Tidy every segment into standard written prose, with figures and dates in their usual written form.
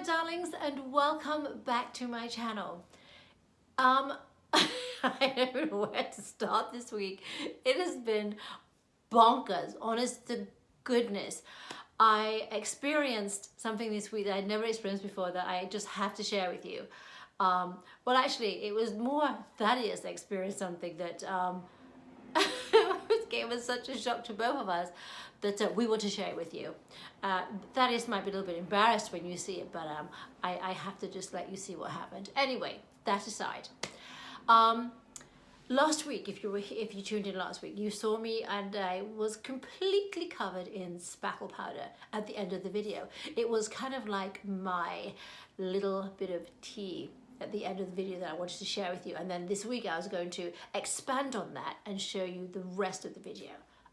darlings, and welcome back to my channel. I don't know where to start this week. It has been bonkers, honest to goodness. I experienced something this week that I'd never experienced before that I just have to share with you. Well, actually, it was more Thaddeus experienced something that it gave us such a shock to both of us that we want to share it with you. Thaddeus might be a little bit embarrassed when you see it, but I have to just let you see what happened. Anyway, that aside. Last week, if you tuned in last week, you saw me and I was completely covered in spackle powder at the end of the video. It was kind of like my little bit of tea at the end of the video that I wanted to share with you. And then this week I was going to expand on that and show you the rest of the video.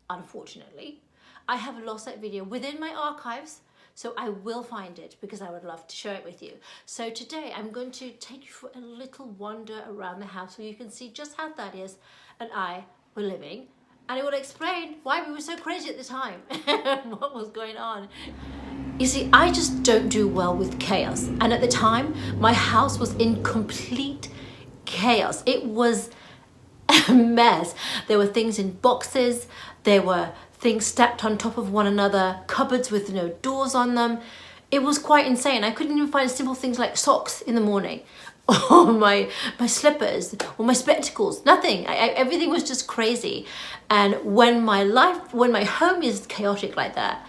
Unfortunately, I have lost that video within my archives, so I will find it because I would love to share it with you. So today I'm going to take you for a little wander around the house so you can see just how Thaddeus and I were living, and it will explain why we were so crazy at the time and what was going on. You see, I just don't do well with chaos, and at the time my house was in complete chaos. It was a mess. There were things in boxes, there were things stacked on top of one another, cupboards with no doors on them. It was quite insane. I couldn't even find simple things like socks in the morning, or my slippers, or my spectacles, nothing. Everything was just crazy. And when my home is chaotic like that,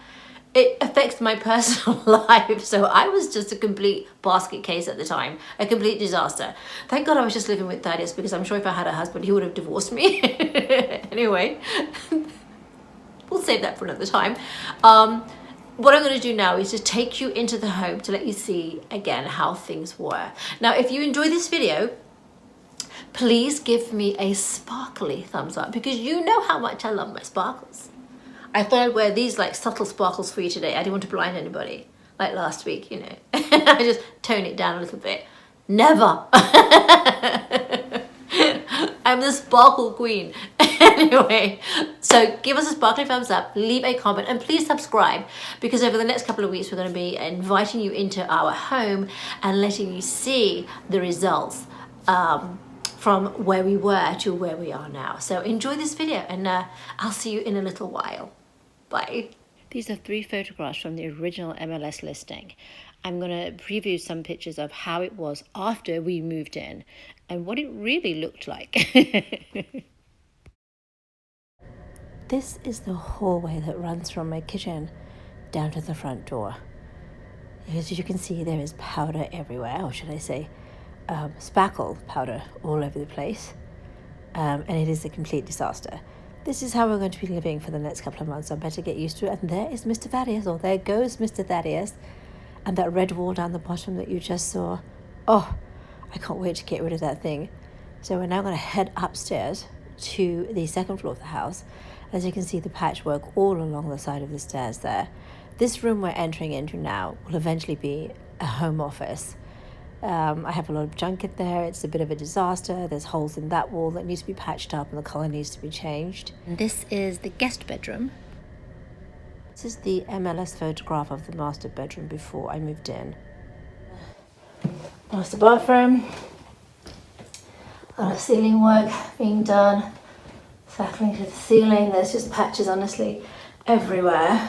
it affects my personal life. So I was just a complete basket case at the time, a complete disaster. Thank God I was just living with Thaddeus, because I'm sure if I had a husband, he would have divorced me. Anyway, we'll save that for another time. What I'm going to do now is just take you into the home to let you see again how things were. Now, if you enjoy this video, please give me a sparkly thumbs up, because you know how much I love my sparkles. I thought I'd wear these like subtle sparkles for you today. I didn't want to blind anybody like last week, you know. I just tone it down a little bit. Never. I'm the sparkle queen. Anyway, so give us a sparkly thumbs up, leave a comment, and please subscribe, because over the next couple of weeks we're going to be inviting you into our home and letting you see the results from where we were to where we are now. So enjoy this video, and I'll see you in a little while. Bye. These are 3 photographs from the original MLS listing. I'm going to preview some pictures of how it was after we moved in and what it really looked like. This is the hallway that runs from my kitchen down to the front door. As you can see, there is powder everywhere, or should I say spackle powder all over the place, and it is a complete disaster. This is how we're going to be living for the next couple of months. I better get used to it. And there is Mr. Thaddeus, or there goes Mr. Thaddeus, and that red wall down the bottom that you just saw. Oh, I can't wait to get rid of that thing. So we're now going to head upstairs to the second floor of the house. As you can see, the patchwork all along the side of the stairs there. This room we're entering into now will eventually be a home office. I have a lot of junk in there. It's a bit of a disaster. There's holes in that wall that need to be patched up, and the color needs to be changed. And this is the guest bedroom. This is the MLS photograph of the master bedroom before I moved in. Master bathroom. A lot of ceiling work being done. Settling to the ceiling. There's just patches, honestly, everywhere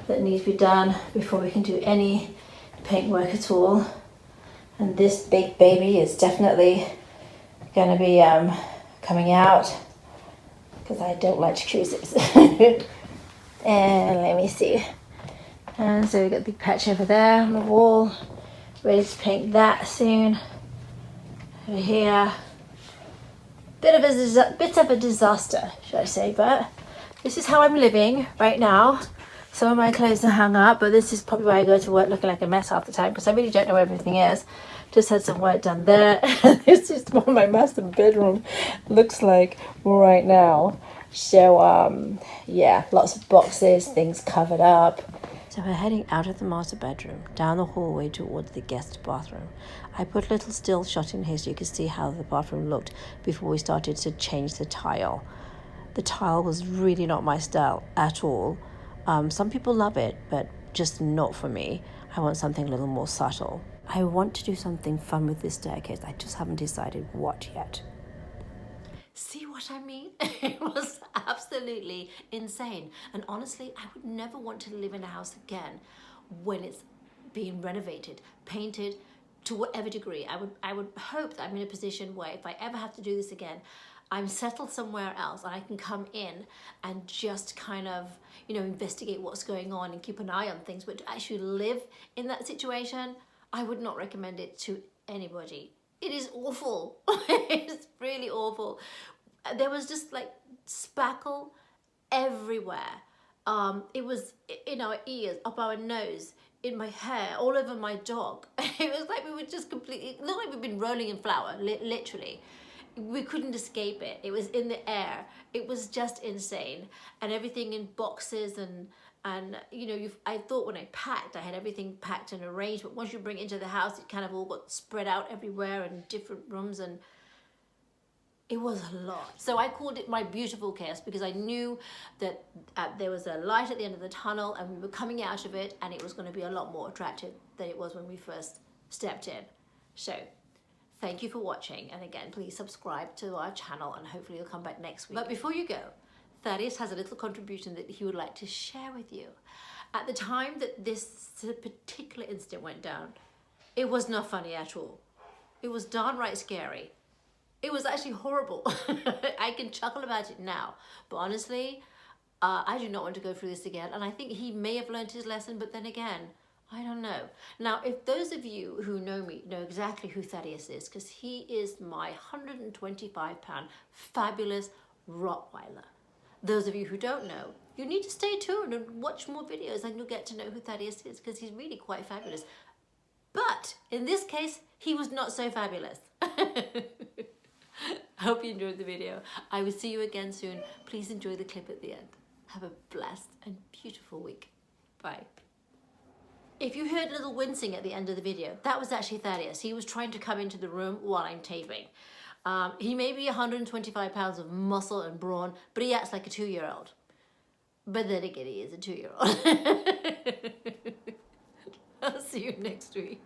that need to be done before we can do any paint work at all. And this big baby is definitely going to be coming out, because I don't like jacuzzis. And let me see. And so we've got a big patch over there on the wall. Ready to paint that soon. Over here. Bit of a disaster, should I say, but this is how I'm living right now. Some of my clothes are hung up, but this is probably why I go to work looking like a mess half the time, because I really don't know where everything is. Just had some work done there. This is what my master bedroom looks like right now. So, yeah, lots of boxes, things covered up. So we're heading out of the master bedroom, down the hallway towards the guest bathroom. I put a little still shot in here so you could see how the bathroom looked before we started to change the tile. The tile was really not my style at all. Some people love it, but just not for me. I want something a little more subtle. I want to do something fun with this staircase. I just haven't decided what yet. See what I mean? It was absolutely insane. And honestly, I would never want to live in a house again when it's being renovated, painted to whatever degree. I would hope that I'm in a position where if I ever have to do this again, I'm settled somewhere else and I can come in and just kind of, investigate what's going on and keep an eye on things. But to actually live in that situation, I would not recommend it to anybody. It is awful. It's really awful. There was just like spackle everywhere. It was in our ears, up our nose, in my hair, all over my dog. It was like we were just completely, it looked like we've been rolling in flour, literally. We couldn't escape it. It was in the air. It was just insane. And everything in boxes and I thought when I packed, I had everything packed and arranged, but once you bring it into the house, it kind of all got spread out everywhere in different rooms, and it was a lot. So I called it my beautiful chaos because I knew that there was a light at the end of the tunnel and we were coming out of it, and it was going to be a lot more attractive than it was when we first stepped in. So thank you for watching, and again, please subscribe to our channel and hopefully you'll come back next week. But before you go, Thaddeus has a little contribution that he would like to share with you. At the time that this particular incident went down, it was not funny at all. It was downright scary. It was actually horrible. I can chuckle about it now, but honestly, I do not want to go through this again. And I think he may have learned his lesson, but then again, I don't know. Now, if those of you who know me know exactly who Thaddeus is, because he is my 125-pound fabulous Rottweiler. Those of you who don't know, you need to stay tuned and watch more videos and you'll get to know who Thaddeus is, because he's really quite fabulous. But in this case, he was not so fabulous. I hope you enjoyed the video. I will see you again soon. Please enjoy the clip at the end. Have a blessed and beautiful week. Bye. If you heard a little wincing at the end of the video, that was actually Thaddeus. He was trying to come into the room while I'm taping. He may be 125 pounds of muscle and brawn, but he acts like a 2-year-old. But then again, he is a 2-year-old. I'll see you next week.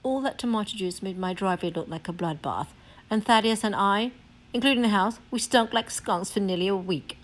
All that tomato juice made my driveway look like a bloodbath, and Thaddeus and I, including the house, we stunk like skunks for nearly a week.